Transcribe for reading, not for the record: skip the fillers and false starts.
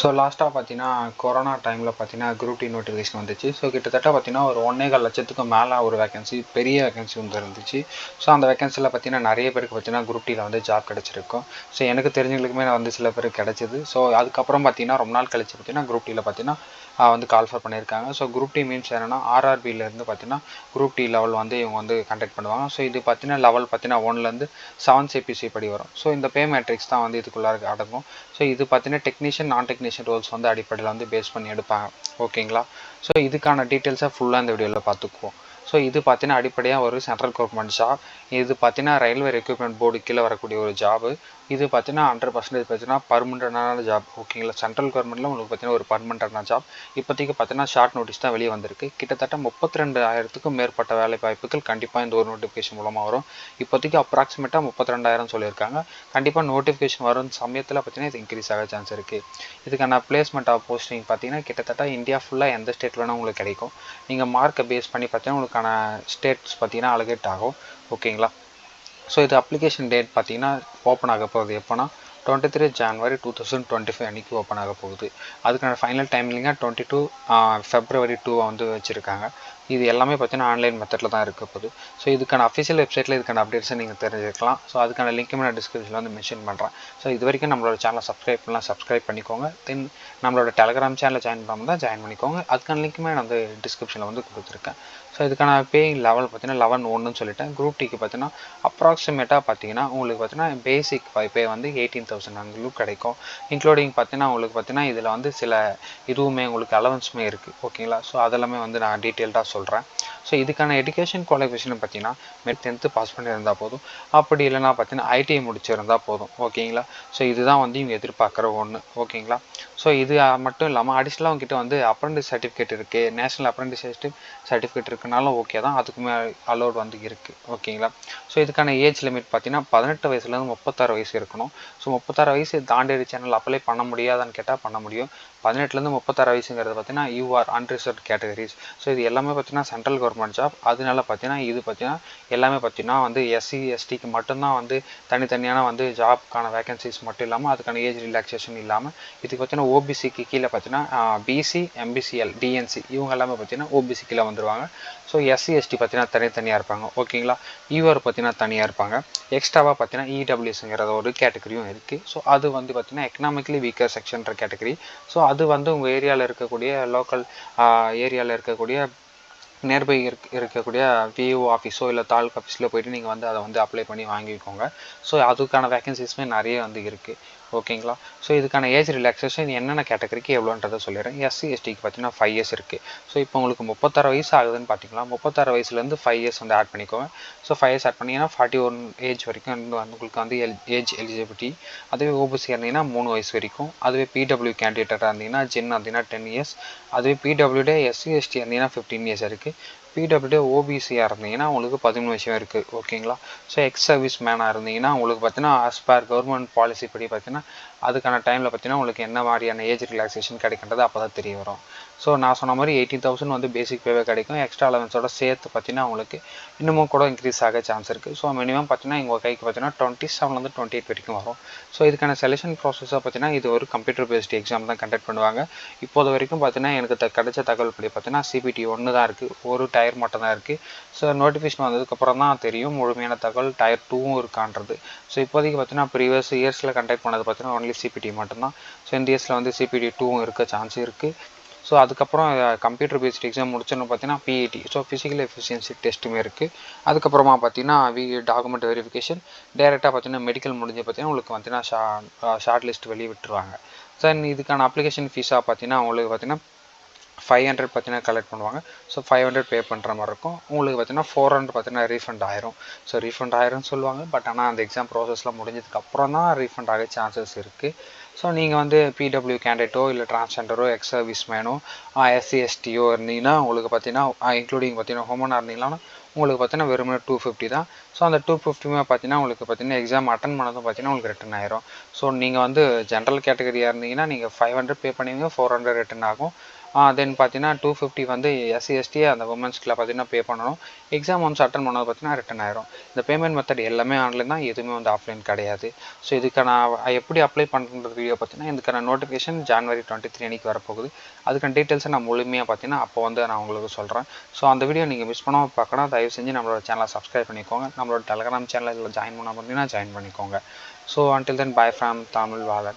So லாஸ்ட்டாக பார்த்தீங்கன்னா corona டைமில் பார்த்தீங்கன்னா குரூப் டி நோட்டிஃபிகேஷன் வந்துச்சு. ஸோ கிட்டத்தட்ட பார்த்தீங்கன்னா ஒரு 1,400,000க்கும் மேலே ஒரு வேகன்சி, பெரிய வேகன்சி வந்து இருந்துச்சு. ஸோ அந்த வேகன்சியில் பார்த்தீங்கன்னா நிறைய பேருக்கு பார்த்தீங்கன்னா குரூப் டியில் வந்து ஜாப் கிடச்சிருக்கும். ஸோ எனக்கு தெரிஞ்சவங்களுக்குமே வந்து சில பேருக்கு கிடச்சிது. ஸோ அதுக்கப்புறம் பார்த்தீங்கன்னா ரொம்ப நாள் கழிச்சு பார்த்தீங்கன்னா குரூப் டியில் பார்த்தீங்கன்னா வந்து கால்ஃபர் பண்ணியிருக்காங்க. ஸோ குரூப் டி மீன்ஸ் என்னென்னா ஆர்ஆர்பியிலேருந்து பார்த்தீங்கன்னா குரூப் டி லெவல் வந்து இவங்க வந்து கண்டக்ட் பண்ணுவாங்க. ஸோ இது பார்த்தீங்கன்னா லெவல் பார்த்தீங்கன்னா 1லேருந்து 7 சிபிசி படி வரும். ஸோ இந்த பே மேட்ரிக்ஸ் தான் வந்து இதுக்குள்ளார அடங்கும். ஸோ இது பார்த்தீங்கன்னா டெக்னீஷியன், நான் டெக்னீஷியன் ரோல்ஸ் வந்து அடிப்படையில் வந்து பேஸ் பண்ணி எடுப்பாங்க. ஓகேங்களா? ஸோ இதுக்கான டீட்டெயில்ஸை ஃபுல்லாக இந்த வீடியோவில் பார்த்துக்குவோம். ஸோ இது பார்த்தீங்கன்னா அடிப்படையாக ஒரு சென்ட்ரல் கவர்மெண்ட் ஜாப். இது பார்த்தீங்கன்னா ரயில்வே ரெக்ரூட்மெண்ட் போர்டு கீழே வரக்கூடிய ஒரு ஜாபு. இது பார்த்தீங்கன்னா 100% பார்த்தீங்கன்னா பர்மனெண்டான ஜாப். ஓகேங்களா? சென்ட்ரல் கவர்மெண்ட்டில் உங்களுக்கு பார்த்தீங்கன்னா ஒரு பர்மனெண்டான ஜாப். இப்போதைக்கு பார்த்தீங்கன்னா ஷார்ட் நோட்டீஸ் தான் வெளியே வந்திருக்கு. கிட்டத்தட்ட 32,000க்கும் மேற்பட்ட வேலை வாய்ப்புகள் கண்டிப்பாக இந்த ஒரு நோட்டிஃபிகேஷன் மூலமாக வரும். இப்போதைக்கு அப்ராக்சிமேட்டாக 32,000 சொல்லியிருக்காங்க. கண்டிப்பாக நோட்டிஃபிகேஷன் வரும் சமயத்தில் பார்த்தீங்கன்னா இது இன்க்ரீஸ் ஆக சான்ஸ் இருக்குது. இதுக்கான பிளேஸ்மெண்ட் ஆஃப் போஸ்டிங் பார்த்தீங்கன்னா கிட்டத்தட்ட இந்தியா ஃபுல்லாக எந்த ஸ்டேட் வேணால் உங்களுக்கு கிடைக்கும். நீங்கள் மார்க்கை பேஸ் பண்ணி பார்த்தீங்கன்னா உங்களுக்கான ஸ்டேட்ஸ் பார்த்தீங்கன்னா அலகேட் ஆகும். ஓகேங்களா? ஸோ இது அப்ளிகேஷன் டேட் பார்த்தீங்கன்னா ஓப்பன் ஆக போகுது எப்போனா 23 ஜான்வரி 2025 அன்றைக்கி ஓப்பன் ஆக போகுது. அதுக்கான ஃபைனல் டைமிங்காக 22 ஃபெப்ரவரி 2 வந்து வச்சுருக்காங்க. இது எல்லாமே பார்த்தீங்கன்னா ஆன்லைன் மெத்தடில் தான் இருக்க போகுது. ஸோ இதுக்கான அஃபிஷியல் வெப்சைட்டில் இதுக்கான அப்டேட்ஸை நீங்கள் தெரிஞ்சுக்கலாம். ஸோ அதுக்கான லிங்க்குமே நான் டிஸ்கிரிப்ஷனில் வந்து மென்ஷன் பண்ணுறேன். ஸோ இது வரைக்கும் நம்மளோட சேனலை சப்ஸ்கிரைப் பண்ணிக்கோங்க. தென் நம்மளோட டெலகிராம் சேனலில் ஜாயின் பண்ணால் ஜாயின் பண்ணிக்கோங்க. அதுக்கான லிங்க்குமே நான் வந்து டிஸ்கிரிப்ஷனில் வந்து கொடுத்துருக்கேன். ஸோ இதுக்கான பேயிங் லெவல் பார்த்தீங்கன்னா 11 சொல்லிட்டேன். குரூப் டிக்கு பார்த்தீங்கன்னா அப்ராக்சிமேட்டாக பார்த்தீங்கன்னா உங்களுக்கு பார்த்தீங்கன்னா பேசிக் பே வந்து 18,000 அங்களுக்கு கிடைக்கும். இன்க்ளூடிங் பார்த்தீங்கன்னா உங்களுக்கு பார்த்தீங்கன்னா இதில் வந்து சில இதுவுமே உங்களுக்கு அலவன்ஸுமே இருக்குது. ஓகேங்களா? ஸோ அதெல்லாமே வந்து நான் டீட்டெயில்டாக சொல்கிறேன். ஸோ இதுக்கான எஜுகேஷன் குவாலிஃபிகேஷன் பார்த்தீங்கன்னா 10th பாஸ் பண்ணியிருந்தால் போதும். அப்படி இல்லைனா பார்த்தீங்கன்னா ஐடிஐ முடிச்சிருந்தால் போதும். ஓகேங்களா? ஸோ இதுதான் வந்து இவங்க எதிர்பார்க்குற ஒன்று. ஓகேங்களா? ஸோ இது மட்டும் இல்லாமல் அடிஷ்னலாக அவங்ககிட்ட வந்து அப்ரண்டிஸ் சர்டிஃபிகேட் இருக்குது, நேஷனல் அப்ரண்டிஸ்ஷிப் சர்டிஃபிகேட் இருக்குனாலும் ஓகே தான். அதுக்குமே அலோட் வந்து இருக்குது. ஓகேங்களா? ஸோ இதுக்கான ஏஜ் லிமிட் பார்த்தீங்கன்னா 18 வயசுலேருந்து 36 வயசு இருக்கணும். ஸோ 36 வயசு தாண்டி சேனல் அப்ளை பண்ண முடியாதான்னு கேட்டால் பண்ண முடியும். 18லேருந்து 36 வயசுங்கிறது பார்த்தீங்கன்னா யூஆர் அன்ரிசர்வ்ட் கேட்டகரிஸ். ஸோ இது எல்லாமே பார்த்தீங்கன்னா சென்ட்ரல் கவர்மெண்ட் ஜாப். அதனால பார்த்தீங்கன்னா இது பார்த்தீங்கன்னா எல்லாமே பார்த்தீங்கன்னா வந்து எஸ்சி எஸ்டிக்கு மட்டும்தான் வந்து தனித்தனியான வந்து ஜாப்க்கான வேகன்சிஸ் மட்டும் இல்லாமல் அதுக்கான ஏஜ் ரிலாக்ஸேஷன் இல்லாமல் இதுக்கு பார்த்தீங்கன்னா ஓபிசிக்கு கீழே பார்த்தீங்கன்னா பிசி, எம்பிசிஎல், டிஎன்சி இவங்க எல்லாமே பார்த்தீங்கன்னா ஓபிசி கீழே வந்துடுவாங்க. ஸோ எஸ்சி எஸ்டி பார்த்தீங்கன்னா தனித்தனியாக இருப்பாங்க. ஓகேங்களா? யூஆர் பார்த்தீங்கன்னா தனியாக இருப்பாங்க. எக்ஸ்ட்ராவாக பார்த்தீங்கன்னா இடபிள்யூஎஸ்ங்கிற ஒரு கேட்டகரியும் இருக்குது. ஸோ அது வந்து பார்த்தீங்கன்னா எக்கனாமிக்கலி வீக்கர் செக்ஷன்ற கேட்டகரி. ஸோ அது வந்து உங்கள் ஏரியாவில் இருக்கக்கூடிய லோக்கல் ஏரியாவில் இருக்கக்கூடிய நியர்பை இருக்கக்கூடிய விஓ ஆஃபீஸோ இல்லை தாலுக் ஆஃபீஸில் போய்ட்டு நீங்கள் வந்து அதை வந்து அப்ளை பண்ணி வாங்கிக்கோங்க. ஸோ அதுக்கான வேகன்சிஸுமே நிறைய வந்து இருக்குது. ஓகேங்களா? ஸோ இதுக்கான ஏஜ் ரிலாக்ஸேஷன் என்னென்ன கேட்டகரிக்கு எவ்வளோன்றதை சொல்லிடுறேன். எஸ்சி எஸ்டிக்கு பார்த்தீங்கன்னா 5 இயர்ஸ் இருக்குது. ஸோ இப்போ உங்களுக்கு 36 வயசு ஆகுதுன்னு பார்த்தீங்களா, 36 வயசுலேருந்து 5 இயர்ஸ் வந்து ஆட் பண்ணிக்கோங்க. ஸோ 5 இயர்ஸ் ஆட் பண்ணிங்கன்னா 41 ஏஜ் வரைக்கும் வந்து உங்களுக்கு வந்து ஏஜ் எலிஜிபிலிட்டி. அதுவே ஓபிசி இருந்தீங்கன்னா 3 வயசு வரைக்கும். அதுவே பிடபிள்யூ கேண்டிடேட்டாக இருந்தீங்கன்னா ஜென் இருந்தீங்கன்னா 10 இயர்ஸ். அதுவே பிடபிள்யூடே எஸ்சி எஸ்டி இருந்தீங்கன்னா 15 இயர்ஸ் இருக்குது. பிடபிள்யூடே ஓபிசியாக இருந்தீங்கன்னா உங்களுக்கு 13 வருஷம் இருக்குது. ஓகேங்களா? ஸோ எக்ஸ் சர்வீஸ் மேனாக இருந்தீங்கன்னா உங்களுக்கு பார்த்தீங்கன்னா ஆஸ் பர் கவர்மெண்ட் பாலிசி படி பார்த்தீங்கன்னா அதுக்கான டைமில் பார்த்தீங்கன்னா உங்களுக்கு என்ன மாதிரியான ஏஜ் ரிலாக்ஸேஷன் கிடைக்கின்றது அப்போ தான் தெரிய வரும். ஸோ நான் சொன்ன மாதிரி 18,000 வந்து பேசிக் பேவே கிடைக்கும். எக்ஸ்ட்ரா அலவன்ஸோட சேர்த்து பார்த்தீங்கன்னா உங்களுக்கு இன்னமும் கூட இன்க்ரீஸ் ஆக சான்ஸ் இருக்குது. ஸோ மினிமம் பார்த்தீங்கன்னா எங்கள் கைக்கு பார்த்தீங்கன்னா 27லேருந்து 28 வரைக்கும் வரும். ஸோ இதுக்கான செலெக்ஷன் ப்ராசஸாக பார்த்தீங்கன்னா இது ஒரு கம்ப்யூட்டர் பேஸ்டு எக்ஸாம் தான் கண்டக்ட் பண்ணுவாங்க. இப்போது வரைக்கும் பார்த்தீங்கன்னா எனக்கு கிடைச்ச தகவல் படி பார்த்தீங்கன்னா சிபிடி 1 தான் இருக்குது, ஒரு டயர் மட்டும் தான் இருக்குது. ஸோ நோட்டிஃபிகேஷன் வந்ததுக்கப்புறம் தான் தெரியும் முழுமையான தகவல் டயர் 2வும் இருக்கான்றது. ஸோ இப்போதைக்கு பார்த்தீங்கன்னா ப்ரீவியஸ் இயர்ஸில் கண்டக்ட் பண்ணது பார்த்தீங்கன்னா ஒன்லி சிபிடி மட்டும்தான். ஸோ இந்த இயர்ஸில் வந்து சிபிடி 2வும் இருக்க சான்ஸ் இருக்குது. ஸோ அதுக்கப்புறம் கம்ப்யூட்டர் பேஸ்ட் எக்ஸாம் முடிச்சோன்னு பார்த்தீங்கன்னா பிஇடி, ஸோ ஃபிசிக்கல் எஃபிஷியன்சி டெஸ்ட்டுமே இருக்குது. அதுக்கப்புறமா பார்த்தீங்கன்னா டாக்குமெண்ட் வெரிஃபிகேஷன், டேரெக்டாக பார்த்தீங்கன்னா மெடிக்கல் முடிஞ்சு பார்த்தீங்கன்னா உங்களுக்கு பார்த்தீங்கன்னா ஷார்ட் லிஸ்ட் வெளியே விட்டுருவாங்க. ஸோ இதுக்கான அப்ளிகேஷன் ஃபீஸாக பார்த்தீங்கன்னா உங்களுக்கு பார்த்தீங்கன்னா 500 பார்த்தீங்கன்னா கலெக்ட் பண்ணுவாங்க. ஸோ 500 பே பண்ணுற மாதிரி இருக்கும். உங்களுக்கு பார்த்தீங்கன்னா 400 பார்த்தீங்கன்னா ரீஃபண்ட் ஆயிரும். ஸோ ரீஃபண்ட் ஆயிரும்னு சொல்லுவாங்க. பட் ஆனால் அந்த எக்ஸாம் ப்ராசஸ்லாம் முடிஞ்சதுக்கப்புறம் தான் ரீஃபண்ட் ஆக சான்சஸ் இருக்குது. ஸோ நீங்கள் வந்து பிடபிள்யூ கேண்டிடேட்டோ இல்லை டிரான்ஸ்ஜெண்டரோ எக்ஸ் சர்வீஸ் மேனோ எஸ்சி எஸ்டியோ இருந்தீங்கன்னா உங்களுக்கு பார்த்தீங்கன்னா இன்க்ளூடிங் பார்த்தீங்கன்னா ஹோமனாக இருந்தீங்கன்னா உங்களுக்கு பார்த்தீங்கன்னா வெறுமனே 250 தான். ஸோ அந்த 250 பார்த்தீங்கன்னா உங்களுக்கு பார்த்தீங்கன்னா எக்ஸாம் அட்டன் பண்ணதும் பார்த்தீங்கன்னா உங்களுக்கு ரிட்டன் ஆயிரும். ஸோ நீங்கள் வந்து ஜென்ரல் கேட்டகரியாக இருந்தீங்கன்னா நீங்கள் 500 பே பண்ணுவீங்க, 400 ரிட்டன் ஆகும். தென் பார்த்தீங்கன்னா 250 வந்து SC/ST அந்த உமன்ஸ்க்குலாம் பார்த்தீங்கன்னா பே பண்ணணும். எக்ஸாம் ஒன்ஸ் அட்டன் பண்ணது பார்த்தீங்கன்னா ரிட்டன் ஆயிரும். இந்த பேமெண்ட் மெத்தட் எல்லாமே ஆன்லைன் தான், எதுவுமே வந்து ஆஃப்லைன் கிடையாது. ஸோ இதுக்கான எப்படி அப்ளை பண்ணுறது வீடியோ பார்த்தீங்கன்னா இதுக்கான நோட்டிஃபிகேஷன் January 23 அன்றைக்கி வரப்போகுது. அதுக்கான டீட்டெயில்ஸை நான் முழுமையாக பார்த்தீங்கன்னா அப்போ வந்து நான் உங்களுக்கு சொல்கிறேன். ஸோ அந்த வீடியோ நீங்கள் மிஸ் பண்ணாமல் பார்க்கணும், தயவு செஞ்சு நம்மளோட சேனலை சப்ஸ்கிரைப் பண்ணிக்கோங்க. நம்மளோட டெலகிராம் சேனலில் ஜாயின் பண்ண பார்த்தீங்கன்னா ஜாயின் பண்ணிக்கோங்க. So until then, bye from Tamil Wallet.